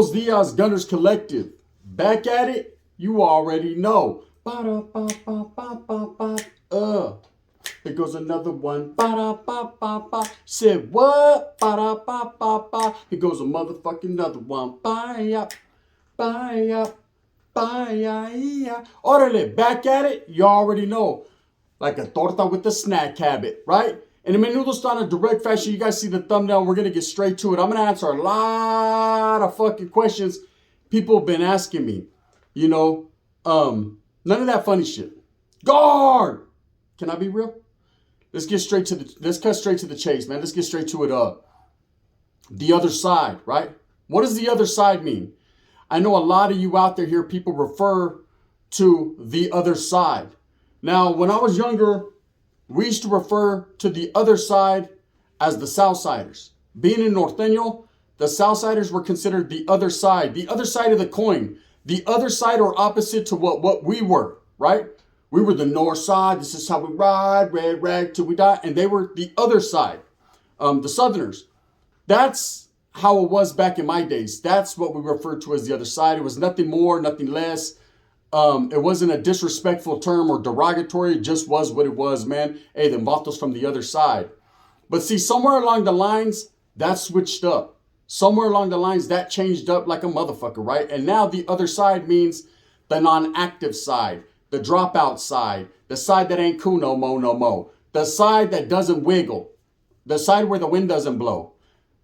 Buenos dias, Gunners Collective. Back at it? You already know. Ba-da-ba-ba-ba-ba-ba. Here goes another one. Ba-da-ba-ba-ba. Said what? Ba-da-ba-ba-ba. Here goes a motherfucking another one. Bye-ya. Bye-ya. Bye-ya. Orderly, back at it? You already know. Like a torta with a snack habit, right? And in Menudo Style in a direct fashion, you guys see the thumbnail. We're going to get straight to it. I'm going to answer a lot of fucking questions people have been asking me. You know, none of that funny shit. Guard! Can I be real? Let's cut straight to the chase, man. Let's get straight to it. The other side, right? What does the other side mean? I know a lot of you out there here, people refer to the other side. Now, when I was younger, we used to refer to the other side as the Southsiders. Being in Norteño, the Southsiders were considered the other side of the coin, the other side or opposite to what we were, right? We were the north side. This is how we ride, red rag till we die. And they were the other side, the Southerners. That's how it was back in my days. That's what we referred to as the other side. It was nothing more, nothing less. It wasn't a disrespectful term or derogatory. It just was what it was, man. Hey, the vatos from the other side. But see, somewhere along the lines, that switched up. Somewhere along the lines, that changed up like a motherfucker, right? And now the other side means the non-active side, the dropout side, the side that ain't cool no mo, the side that doesn't wiggle, the side where the wind doesn't blow,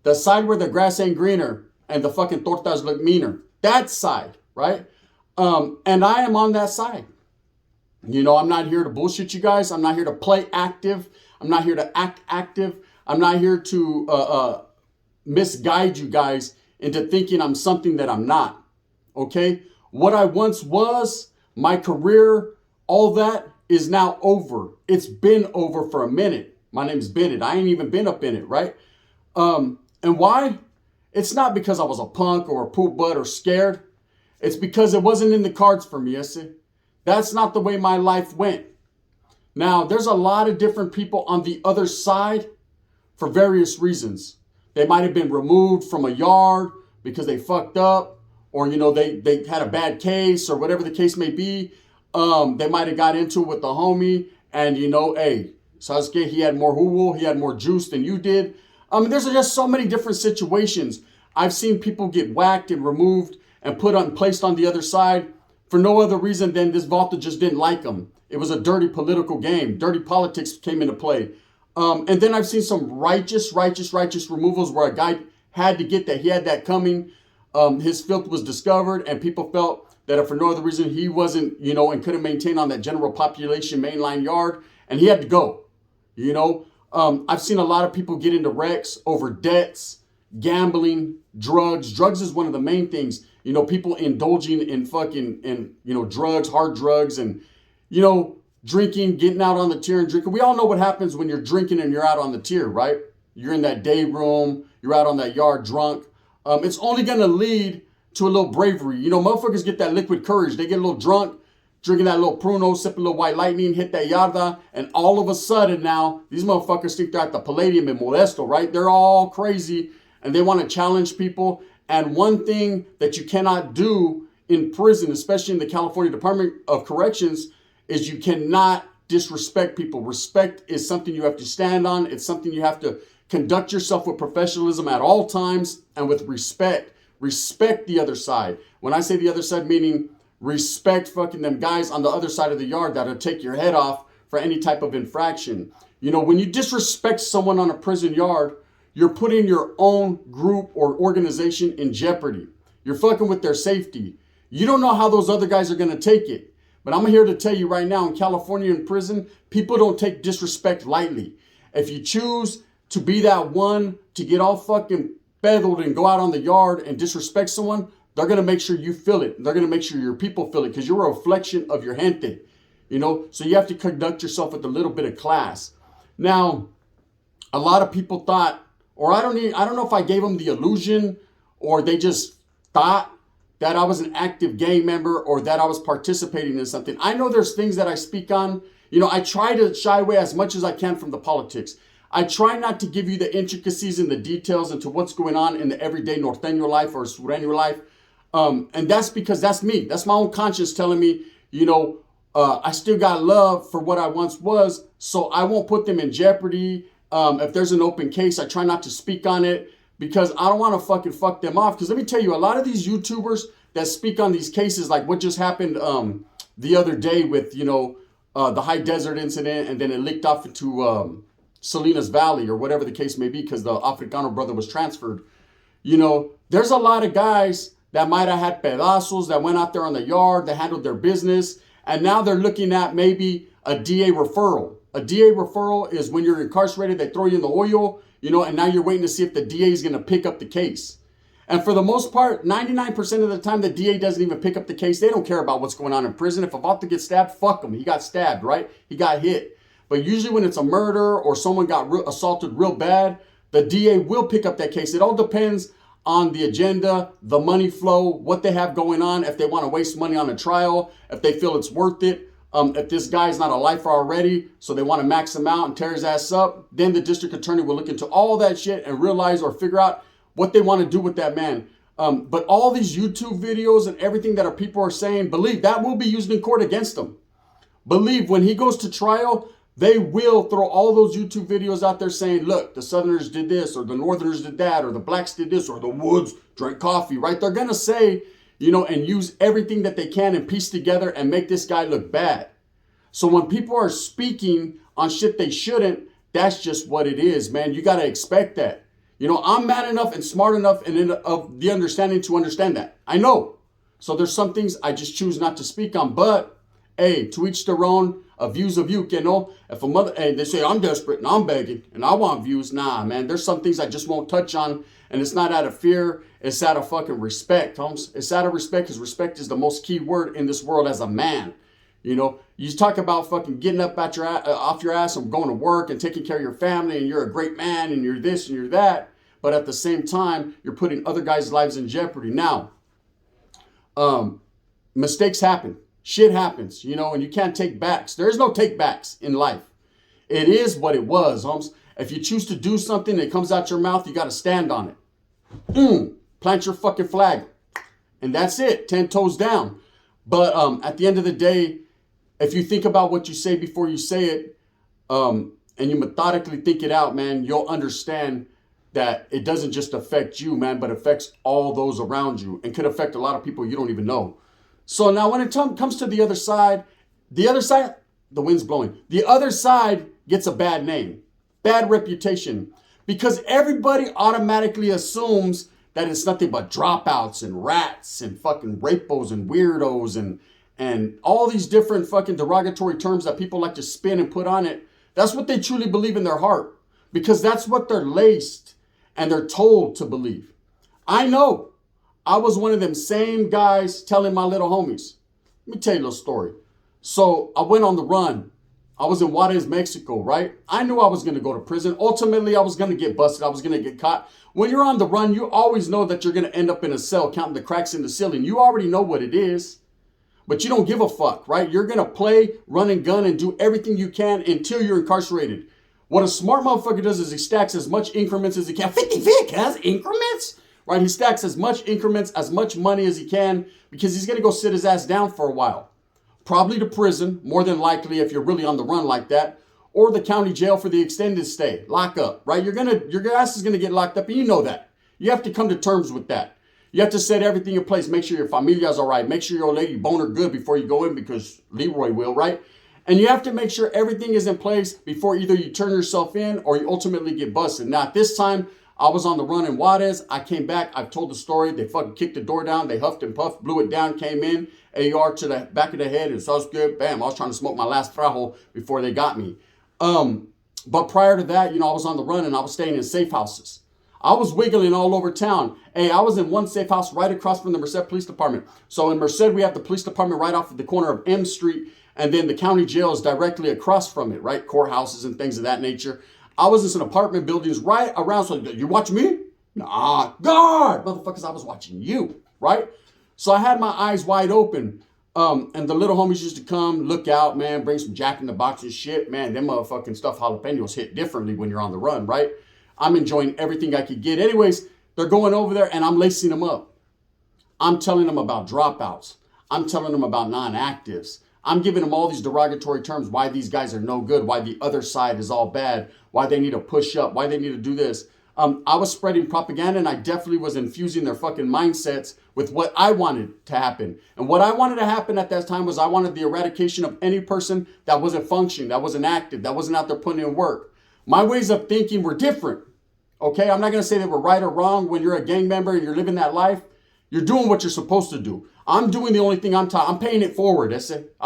the side where the grass ain't greener and the fucking tortas look meaner. That side, right? And I am on that side. You know, I'm not here to bullshit you guys. I'm not here to play active. I'm not here to act active. I'm not here to misguide you guys into thinking I'm something that I'm not. Okay? What I once was, my career, all that is now over. It's been over for a minute. My name's Bennett. I ain't even been up in it, right? And why? It's not because I was a punk or a poop butt or scared. It's because it wasn't in the cards for me, I see. That's not the way my life went. Now, there's a lot of different people on the other side for various reasons. They might have been removed from a yard because they fucked up, or, you know, they had a bad case or whatever the case may be. They might have got into it with the homie and, you know, hey, Sasuke, he had more huwo, he had more juice than you did. There's just so many different situations. I've seen people get whacked and removed and placed on the other side for no other reason than this Volta just didn't like them. It was a dirty political game. Dirty politics came into play. And then I've seen some righteous removals where a guy had to get that. He had that coming. His filth was discovered and people felt that if for no other reason he wasn't, you know, and couldn't maintain on that general population mainline yard, and he had to go, you know. I've seen a lot of people get into wrecks over debts, gambling, drugs. Drugs is one of the main things. You know, people indulging in you know, drugs, hard drugs, and, you know, drinking, getting out on the tier and drinking. We all know what happens when you're drinking and you're out on the tier, right? You're in that day room, you're out on that yard drunk. It's only going to lead to a little bravery. You know, motherfuckers get that liquid courage. They get a little drunk, drinking that little pruno, sipping a little white lightning, hit that yarda, and all of a sudden now, these motherfuckers think they're at the Palladium in Modesto, right? They're all crazy, and they want to challenge people. And one thing that you cannot do in prison, especially in the California Department of Corrections, is you cannot disrespect people. Respect is something you have to stand on. It's something you have to conduct yourself with professionalism at all times and with respect. Respect the other side. When I say the other side, meaning respect fucking them guys on the other side of the yard that'll take your head off for any type of infraction. You know, when you disrespect someone on a prison yard, you're putting your own group or organization in jeopardy. You're fucking with their safety. You don't know how those other guys are going to take it. But I'm here to tell you right now, in California in prison, people don't take disrespect lightly. If you choose to be that one to get all fucking peddled and go out on the yard and disrespect someone, they're going to make sure you feel it. They're going to make sure your people feel it because you're a reflection of your gente. You know, so you have to conduct yourself with a little bit of class. Now, a lot of people thought, or I don't know if I gave them the illusion or they just thought that I was an active gang member or that I was participating in something. I know there's things that I speak on. You know, I try to shy away as much as I can from the politics. I try not to give you the intricacies and the details into what's going on in the everyday norteño life or sureño life. And that's because that's me. That's my own conscience telling me, I still got love for what I once was, so I won't put them in jeopardy. If there's an open case, I try not to speak on it because I don't want to fucking fuck them off. Because let me tell you, a lot of these YouTubers that speak on these cases, like what just happened the other day with, the high desert incident, and then it leaked off into Salinas Valley or whatever the case may be because the Africano brother was transferred. There's a lot of guys that might have had pedazos that went out there on the yard, that handled their business, and now they're looking at maybe a DA referral. A DA referral is when you're incarcerated, they throw you in the hoyo, and now you're waiting to see if the DA is going to pick up the case. And for the most part, 99% of the time, the DA doesn't even pick up the case. They don't care about what's going on in prison. If Avata gets stabbed, fuck him. He got stabbed, right? He got hit. But usually when it's a murder or someone got assaulted real bad, the DA will pick up that case. It all depends on the agenda, the money flow, what they have going on, if they want to waste money on a trial, if they feel it's worth it. If this guy's not a lifer already, so they want to max him out and tear his ass up, then the district attorney will look into all that shit and realize or figure out what they want to do with that man. But all these YouTube videos and everything that people are saying, believe that will be used in court against them. Believe when he goes to trial, they will throw all those YouTube videos out there saying, look, the Southerners did this, or the Northerners did that, or the blacks did this, or the Woods drank coffee, right? They're going to say, and use everything that they can and piece together and make this guy look bad. So when people are speaking on shit they shouldn't, that's just what it is, man. You got to expect that. I'm man enough and smart enough and of the understanding to understand that. I know. So there's some things I just choose not to speak on. But, hey, to each their own, views of you, If a mother, they say I'm desperate and I'm begging and I want views. Nah, man, there's some things I just won't touch on. And it's not out of fear. It's out of fucking respect, Holmes. It's out of respect because respect is the most key word in this world as a man. You talk about fucking getting up off your ass and going to work and taking care of your family and you're a great man and you're this and you're that. But at the same time, you're putting other guys' lives in jeopardy. Now, mistakes happen. Shit happens, and you can't take backs. There's no take backs in life. It is what it was, Holmes. If you choose to do something and it comes out your mouth, you got to stand on it. Plant your fucking flag. And that's it. 10 toes down. But at the end of the day, if you think about what you say before you say it, and you methodically think it out, man, you'll understand that it doesn't just affect you, man, but affects all those around you and could affect a lot of people you don't even know. So now when it comes to the other side, the wind's blowing. The other side gets a bad name, bad reputation, because everybody automatically assumes that it's nothing but dropouts and rats and fucking rapos and weirdos and all these different fucking derogatory terms that people like to spin and put on it. That's what they truly believe in their heart because that's what they're laced and they're told to believe. I know. I was one of them same guys telling my little homies. Let me tell you a little story. So I went on the run. I was in Juarez, Mexico, right? I knew I was going to go to prison. Ultimately, I was going to get busted. I was going to get caught. When you're on the run, you always know that you're going to end up in a cell counting the cracks in the ceiling. You already know what it is. But you don't give a fuck, right? You're going to play, run and gun and do everything you can until you're incarcerated. What a smart motherfucker does is he stacks as much increments as he can. 50 Vic has increments, right? He stacks as much increments, as much money as he can because he's going to go sit his ass down for a while. Probably to prison, more than likely if you're really on the run like that, or the county jail for the extended stay, lock up, right? Your ass is going to get locked up and you know that. You have to come to terms with that. You have to set everything in place. Make sure your familia's all right. Make sure your old lady boner good before you go in because Leroy will, right? And you have to make sure everything is in place before either you turn yourself in or you ultimately get busted. Now, at this time, I was on the run in Juarez. I came back. I've told the story. They fucking kicked the door down. They huffed and puffed, blew it down, came in, AR to the back of the head. And so I was good. Bam. I was trying to smoke my last frajo before they got me. But prior to that, I was on the run and I was staying in safe houses. I was wiggling all over town. Hey, I was in one safe house right across from the Merced Police Department. So in Merced, we have the police department right off of the corner of M Street. And then the county jail is directly across from it, right? Courthouses and things of that nature. I was in some apartment buildings right around. So you watch me? Nah, God, motherfuckers, I was watching you, right? So I had my eyes wide open. And the little homies used to come, look out, man, bring some Jack in the Box and shit. Man, them motherfucking stuffed jalapenos hit differently when you're on the run, right? I'm enjoying everything I could get. Anyways, they're going over there and I'm lacing them up. I'm telling them about dropouts. I'm telling them about non-actives. I'm giving them all these derogatory terms, why these guys are no good, why the other side is all bad, why they need to push up, why they need to do this. I was spreading propaganda and I definitely was infusing their fucking mindsets with what I wanted to happen. And what I wanted to happen at that time was I wanted the eradication of any person that wasn't functioning, that wasn't active, that wasn't out there putting in work. My ways of thinking were different. Okay, I'm not going to say they were right or wrong. When you're a gang member and you're living that life, you're doing what you're supposed to do. I'm doing the only thing I'm taught. I'm paying it forward. I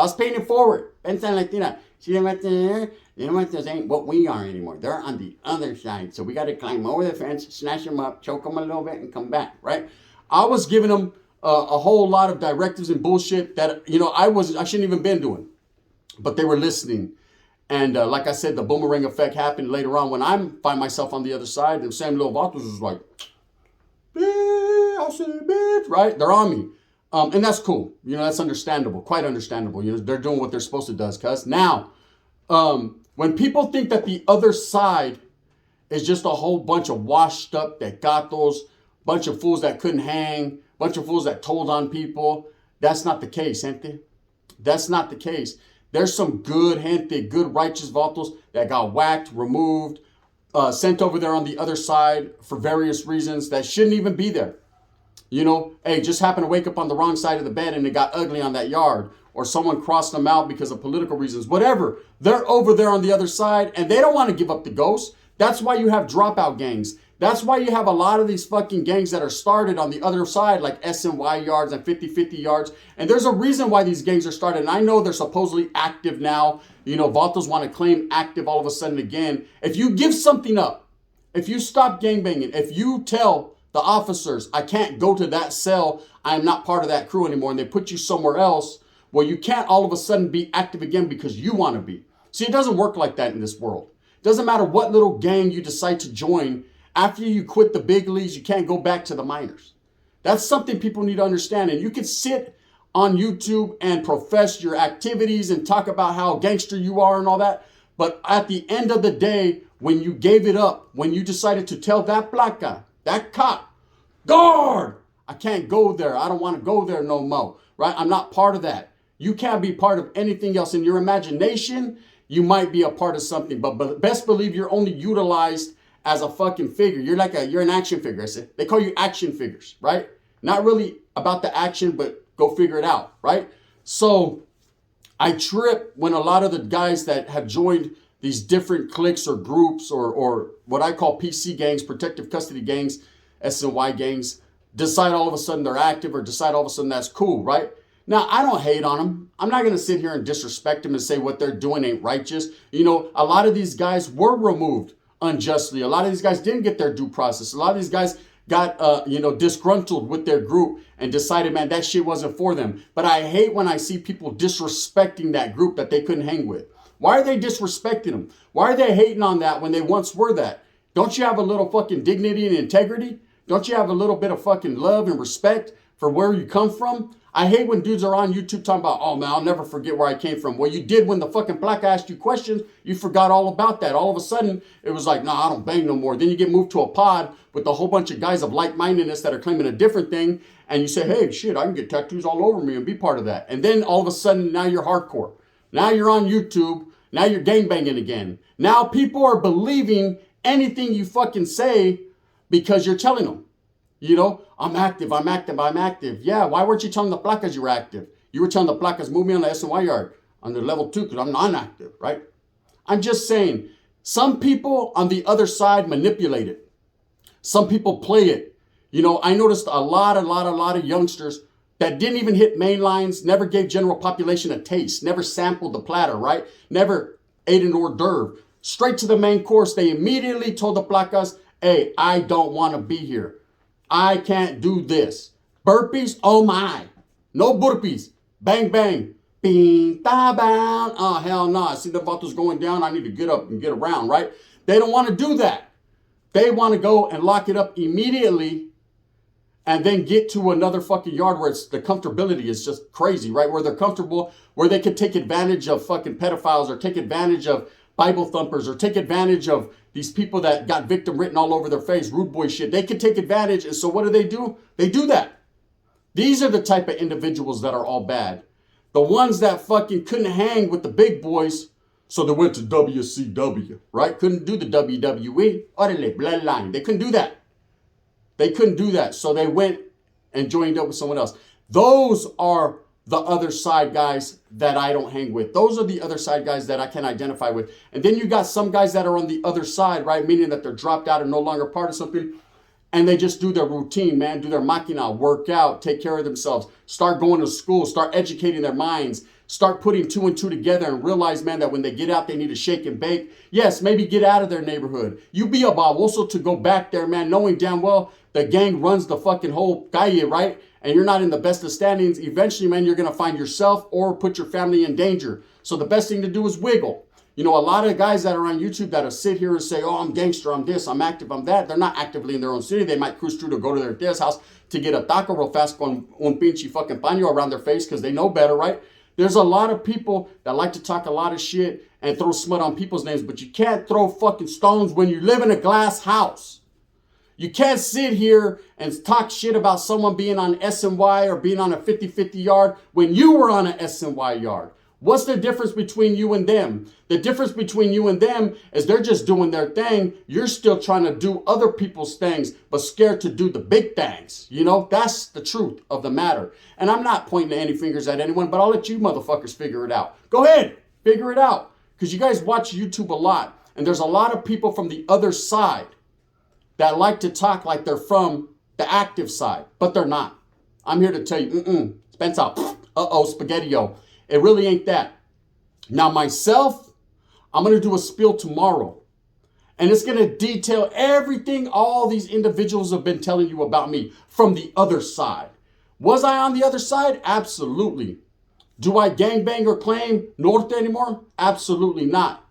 was paying it forward. See them right there? Them right there ain't what we are anymore. They're on the other side. So we got to climb over the fence, snatch them up, choke them a little bit, and come back, right? I was giving them a whole lot of directives and bullshit that, I shouldn't even been doing. But they were listening. And like I said, the boomerang effect happened later on when I find myself on the other side. And Sam Little Vatos was like, I say, bitch, right? They're on me. And that's cool. That's understandable, quite understandable. They're doing what they're supposed to do, cuz. Now, when people think that the other side is just a whole bunch of washed up gatos, bunch of fools that couldn't hang, bunch of fools that told on people, that's not the case, gente. That's not the case. There's some good gente, good righteous vatos that got whacked, removed, sent over there on the other side for various reasons that shouldn't even be there. Hey, just happened to wake up on the wrong side of the bed and it got ugly on that yard. Or someone crossed them out because of political reasons. Whatever. They're over there on the other side and they don't want to give up the ghost. That's why you have dropout gangs. That's why you have a lot of these fucking gangs that are started on the other side, like SNY yards and 50-50 yards. And there's a reason why these gangs are started. And I know they're supposedly active now. Vatos want to claim active all of a sudden again. If you give something up, if you stop gangbanging, if you tell the officers, I can't go to that cell, I'm not part of that crew anymore, and they put you somewhere else, well, you can't all of a sudden be active again because you want to be. See, it doesn't work like that in this world. It doesn't matter what little gang you decide to join. After you quit the big leagues, you can't go back to the minors. That's something people need to understand. And you can sit on YouTube and profess your activities and talk about how gangster you are and all that. But at the end of the day, when you gave it up, when you decided to tell that black guy, that cop, guard, I can't go there. I don't want to go there no more, right? I'm not part of that. You can't be part of anything else. In your imagination, you might be a part of something, but best believe you're only utilized as a fucking figure. You're an action figure. I said, they call you action figures, right? Not really about the action, but go figure it out, right? So I trip when a lot of the guys that have joined these different cliques or groups or what I call PC gangs, protective custody gangs, SNY gangs, decide all of a sudden they're active or decide all of a sudden that's cool, right? Now, I don't hate on them. I'm not going to sit here and disrespect them and say what they're doing ain't righteous. A lot of these guys were removed unjustly. A lot of these guys didn't get their due process. A lot of these guys got, disgruntled with their group and decided, man, that shit wasn't for them. But I hate when I see people disrespecting that group that they couldn't hang with. Why are they disrespecting them? Why are they hating on that when they once were that? Don't you have a little fucking dignity and integrity? Don't you have a little bit of fucking love and respect for where you come from? I hate when dudes are on YouTube talking about, oh man, I'll never forget where I came from. Well, you did when the fucking black asked you questions. You forgot all about that. All of a sudden, it was like, nah, I don't bang no more. Then you get moved to a pod with a whole bunch of guys of like-mindedness that are claiming a different thing. And you say, hey, shit, I can get tattoos all over me and be part of that. And then all of a sudden, now you're hardcore. Now you're on YouTube. Now you're gangbanging again. Now people are believing anything you fucking say because you're telling them. I'm active. Yeah, why weren't you telling the placas you were active? You were telling the placas, move me on the SNY yard on the level 2 because I'm non-active, right? I'm just saying, some people on the other side manipulate it. Some people play it. I noticed a lot of youngsters that didn't even hit main lines, never gave general population a taste, never sampled the platter, right? Never ate an hors d'oeuvre. Straight to the main course, they immediately told the placas, hey, I don't want to be here. I can't do this. Burpees? Oh my. No burpees. Bang, bang. Bing, da, bang. Oh, hell no. I see the vatos going down. I need to get up and get around, right? They don't want to do that. They want to go and lock it up immediately and then get to another fucking yard where it's the comfortability is just crazy, right? Where they're comfortable, where they could take advantage of fucking pedophiles or take advantage of Bible thumpers or take advantage of these people that got victim written all over their face, rude boy shit. They could take advantage. And so what do? They do that. These are the type of individuals that are all bad. The ones that fucking couldn't hang with the big boys, so they went to WCW, right? Couldn't do the WWE. Orale, bloodline. They couldn't do that. They couldn't do that. So they went and joined up with someone else. Those are the other side guys that I don't hang with. Those are the other side guys that I can identify with. And then you got some guys that are on the other side, right? Meaning that they're dropped out and no longer part of something. And they just do their routine, man. Do their machina, work out, take care of themselves. Start going to school. Start educating their minds. Start putting 2 and 2 together and realize, man, that when they get out, they need to shake and bake. Yes, maybe get out of their neighborhood. You be a baboso to go back there, man, knowing damn well the gang runs the fucking whole calle, right? And you're not in the best of standings. Eventually, man, you're going to find yourself or put your family in danger. So the best thing to do is wiggle. You know, a lot of guys that are on YouTube that'll sit here and say, oh, I'm gangster, I'm this, I'm active, I'm that. They're not actively in their own city. They might cruise through to go to their tia's house to get a taco real fast con un pinche fucking paño around their face because they know better, right? There's a lot of people that like to talk a lot of shit and throw smut on people's names, but you can't throw fucking stones when you live in a glass house. You can't sit here and talk shit about someone being on SNY or being on a 50-50 yard when you were on an SNY yard. What's the difference between you and them? The difference between you and them is they're just doing their thing. You're still trying to do other people's things, but scared to do the big things. You know, that's the truth of the matter. And I'm not pointing any fingers at anyone, but I'll let you motherfuckers figure it out. Go ahead, figure it out. Because you guys watch YouTube a lot. And there's a lot of people from the other side that like to talk like they're from the active side, but they're not. I'm here to tell you, Spencer, spaghetti-o. It really ain't that. Now myself, I'm going to do a spiel tomorrow. And it's going to detail everything all these individuals have been telling you about me from the other side. Was I on the other side? Absolutely. Do I gangbang or claim Norte anymore? Absolutely not.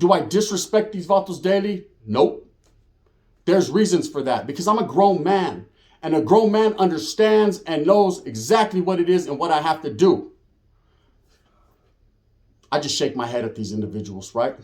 Do I disrespect these vatos daily? Nope. There's reasons for that because I'm a grown man. And a grown man understands and knows exactly what it is and what I have to do. I just shake my head at these individuals, right?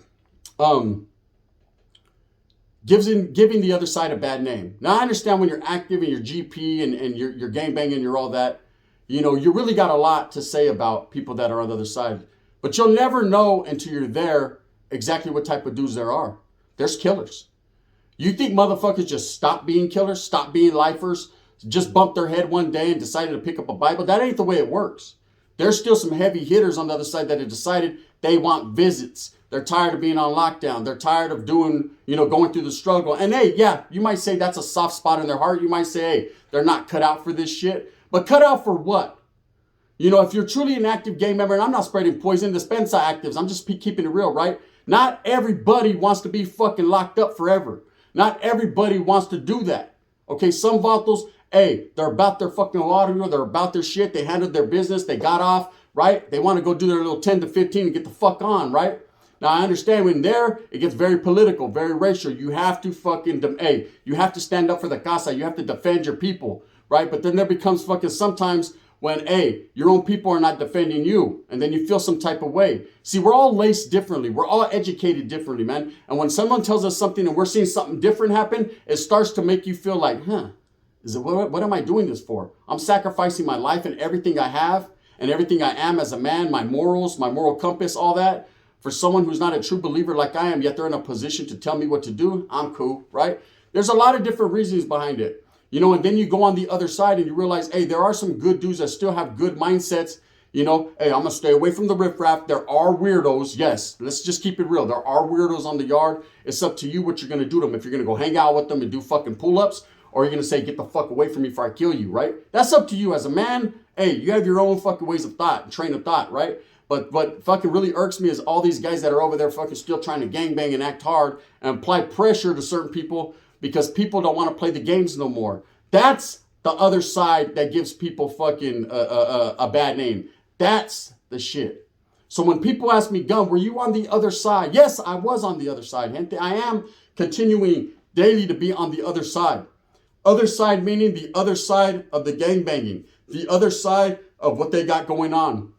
Giving the other side a bad name. Now, I understand when you're active and you're GP and you're gangbanging, you're all that. You know, you really got a lot to say about people that are on the other side. But you'll never know until you're there exactly what type of dudes there are. There's killers. You think motherfuckers just stop being killers, stop being lifers, just bumped their head one day and decided to pick up a Bible? That ain't the way it works. There's still some heavy hitters on the other side that have decided they want visits. They're tired of being on lockdown. They're tired of doing, going through the struggle. And hey, yeah, you might say that's a soft spot in their heart. You might say, hey, they're not cut out for this shit. But cut out for what? If you're truly an active gang member, and I'm not spreading poison, dispensa actives, I'm just keeping it real, right? Not everybody wants to be fucking locked up forever. Not everybody wants to do that. Okay, some vatos, hey, they're about their fucking audio, they're about their shit, they handled their business, they got off, right? They want to go do their little 10 to 15 and get the fuck on, right? Now, I understand when there, it gets very political, very racial. You have to you have to stand up for the casa. You have to defend your people, right? But then there becomes fucking sometimes when, your own people are not defending you. And then you feel some type of way. See, we're all laced differently. We're all educated differently, man. And when someone tells us something and we're seeing something different happen, it starts to make you feel like, what am I doing this for? I'm sacrificing my life and everything I have and everything I am as a man, my morals, my moral compass, all that, for someone who's not a true believer like I am, yet they're in a position to tell me what to do. I'm cool, right? There's a lot of different reasons behind it. And then you go on the other side and you realize, hey, there are some good dudes that still have good mindsets. Hey, I'm going to stay away from the riffraff. There are weirdos. Yes, let's just keep it real. There are weirdos on the yard. It's up to you what you're going to do to them. If you're going to go hang out with them and do fucking pull-ups, or you're going to say, get the fuck away from me before I kill you, right? That's up to you as a man. Hey, you have your own fucking ways of thought and train of thought, right? But what fucking really irks me is all these guys that are over there fucking still trying to gangbang and act hard and apply pressure to certain people because people don't want to play the games no more. That's the other side that gives people fucking a bad name. That's the shit. So when people ask me, Gun, were you on the other side? Yes, I was on the other side. I am continuing daily to be on the other side. Other side meaning the other side of the gangbanging, the other side of what they got going on.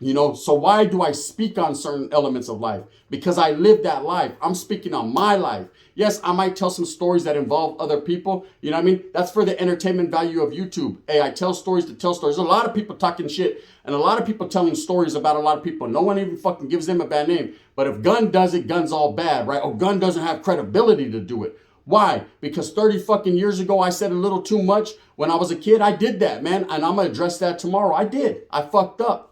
You know, so why do I speak on certain elements of life? Because I live that life. I'm speaking on my life. Yes, I might tell some stories that involve other people. You know what I mean? That's for the entertainment value of YouTube. Hey, I tell stories to tell stories. There's a lot of people talking shit and a lot of people telling stories about a lot of people. No one even fucking gives them a bad name. But if Gun does it, Gun's all bad, right? Or Gun doesn't have credibility to do it. Why? Because 30 fucking years ago, I said a little too much. When I was a kid, I did that, man. And I'm going to address that tomorrow. I did. I fucked up.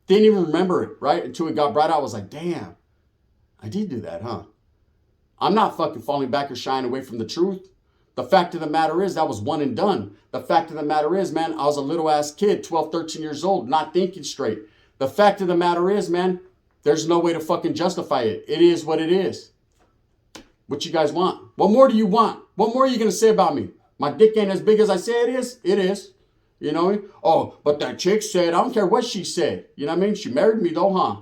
Didn't even remember it, right? Until it got brought out. I was like, damn, I did do that, huh? I'm not fucking falling back or shying away from the truth. The fact of the matter is that was one and done. The fact of the matter is, man, I was a little ass kid, 12, 13 years old, not thinking straight. The fact of the matter is, man, there's no way to fucking justify it. It is what it is. What you guys want? What more do you want? What more are you going to say about me? My dick ain't as big as I say it is? It is. You know what I mean? Oh, but that chick said, I don't care what she said. You know what I mean? She married me though, huh?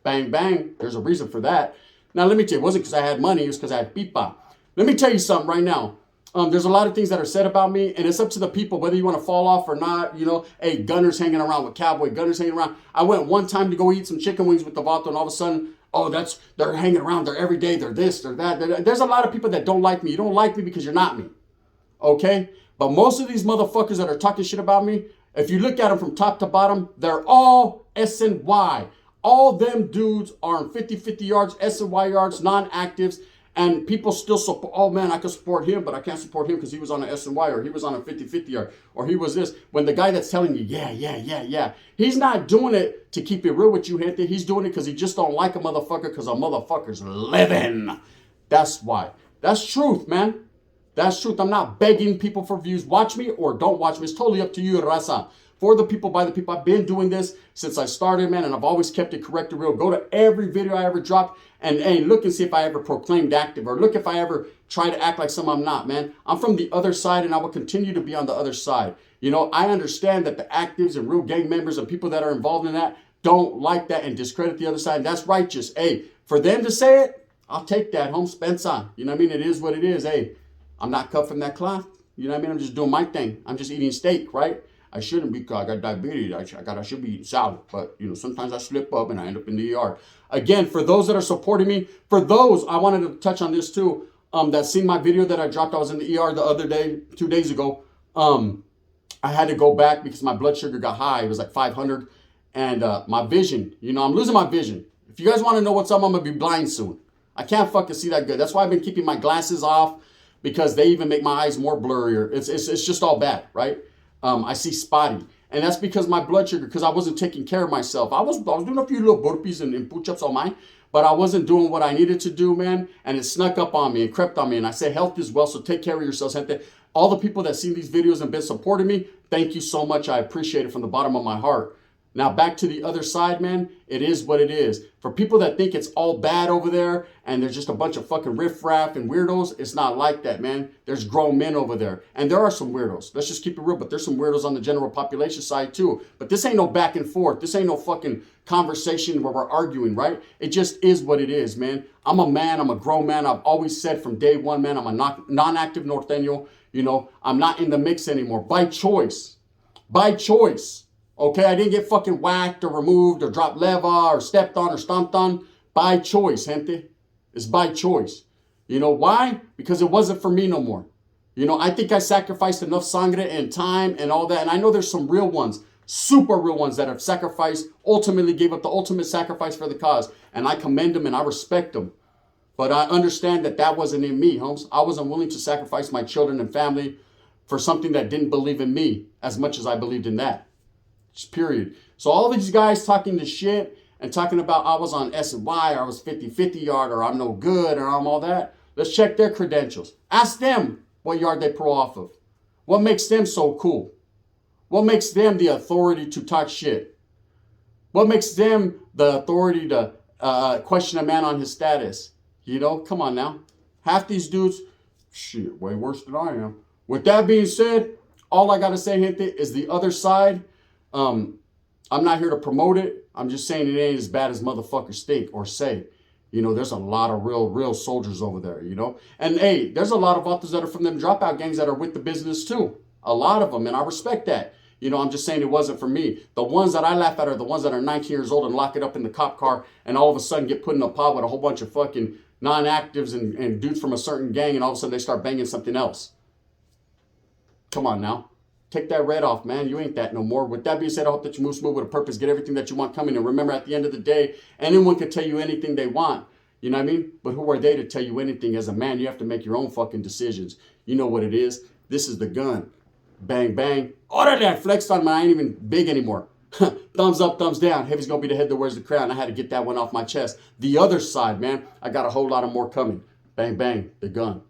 Bang, bang. There's a reason for that. Now, let me tell you, it wasn't because I had money. It was because I had pipa. Let me tell you something right now. There's a lot of things that are said about me, and it's up to the people whether you want to fall off or not. You know, hey, Gunner's hanging around with Cowboy. Gunner's hanging around. I went one time to go eat some chicken wings with the Vato, and all of a sudden, oh, they're hanging around. They're every day. They're this, they're that. There's a lot of people that don't like me. You don't like me because you're not me. Okay? But most of these motherfuckers that are talking shit about me, if you look at them from top to bottom, they're all S and Y. All them dudes are in 50-50 yards, S and Y yards, non-actives, and people still support, oh man, I can support him, but I can't support him because he was on an S and Y, or he was on a 50-50 yard, or he was this. When the guy that's telling you, yeah, he's not doing it to keep it real with you, gente. He's doing it because he just don't like a motherfucker because a motherfucker's living. That's why. That's truth, man. That's truth. I'm not begging people for views. Watch me or don't watch me. It's totally up to you, raza. For the people, by the people. I've been doing this since I started, man, and I've always kept it correct and real. Go to every video I ever dropped and hey, look and see if I ever proclaimed active, or look if I ever try to act like something I'm not, man. I'm from the other side, and I will continue to be on the other side. You know, I understand that the actives and real gang members and people that are involved in that don't like that and discredit the other side. And that's righteous. Hey, for them to say it, I'll take that, home Spencer. You know what I mean? It is what it is. Hey, I'm not cut from that cloth. You know what I mean? I'm just doing my thing. I'm just eating steak, right? I shouldn't be, I got diabetes. I should be eating salad. But, you know, sometimes I slip up and I end up in the ER. Again, for those that are supporting me, for those, I wanted to touch on this too, that seen my video that I dropped. I was in the ER the other day, 2 days ago. I had to go back because my blood sugar got high. It was like 500. And my vision, you know, I'm losing my vision. If you guys want to know what's up, I'm going to be blind soon. I can't fucking see that good. That's why I've been keeping my glasses off, because they even make my eyes more blurrier. It's just all bad, right? I see spotty. And that's because my blood sugar, because I wasn't taking care of myself. I was doing a few little burpees and push-ups on mine, but I wasn't doing what I needed to do, man. And it snuck up on me and crept on me. And I say health is wealth, so take care of yourselves, gente. All the people that seen these videos and been supporting me, thank you so much. I appreciate it from the bottom of my heart. Now back to the other side, man. It is what it is. For people that think it's all bad over there and there's just a bunch of fucking riffraff and weirdos, it's not like that, man. There's grown men over there. And there are some weirdos. Let's just keep it real. But there's some weirdos on the general population side too. But this ain't no back and forth. This ain't no fucking conversation where we're arguing, right? It just is what it is, man. I'm a man. I'm a grown man. I've always said from day one, man, I'm a non-active norteño. You know, I'm not in the mix anymore. By choice. By choice. Okay, I didn't get fucking whacked or removed or dropped leva or stepped on or stomped on. By choice, gente. It's by choice. You know why? Because it wasn't for me no more. You know, I think I sacrificed enough sangre and time and all that. And I know there's some real ones, super real ones that have sacrificed, ultimately gave up the ultimate sacrifice for the cause. And I commend them and I respect them. But I understand that that wasn't in me, Holmes. I wasn't willing to sacrifice my children and family for something that didn't believe in me as much as I believed in that. Just period. So all these guys talking the shit and talking about I was on S and Y, or I was 50-50 yard, or I'm no good, or I'm all that. Let's check their credentials. Ask them what yard they pro off of. What makes them so cool? What makes them the authority to talk shit? What makes them the authority to question a man on his status? You know, come on now. Half these dudes, shit, way worse than I am. With that being said, all I got to say, gente, is the other side. I'm not here to promote it. I'm just saying it ain't as bad as motherfuckers think or say. You know, there's a lot of real soldiers over there, you know. And hey, there's a lot of authors that are from them dropout gangs that are with the business too. A lot of them, and I respect that. You know, I'm just saying it wasn't for me. The ones that I laugh at are the ones that are 19 years old and lock it up in the cop car and all of a sudden get put in a pod with a whole bunch of fucking non-actives and dudes from a certain gang, and all of a sudden they start banging something else. Come on now. Take that red off, man. You ain't that no more. With that being said, I hope that you move smooth with a purpose. Get everything that you want coming. And remember, at the end of the day, anyone can tell you anything they want. You know what I mean? But who are they to tell you anything? As a man, you have to make your own fucking decisions. You know what it is. This is the gun. Bang, bang. Order that. Flexed on, man. I ain't even big anymore. Thumbs up, thumbs down. Heavy's going to be the head that wears the crown. I had to get that one off my chest. The other side, man. I got a whole lot of more coming. Bang, bang. The gun.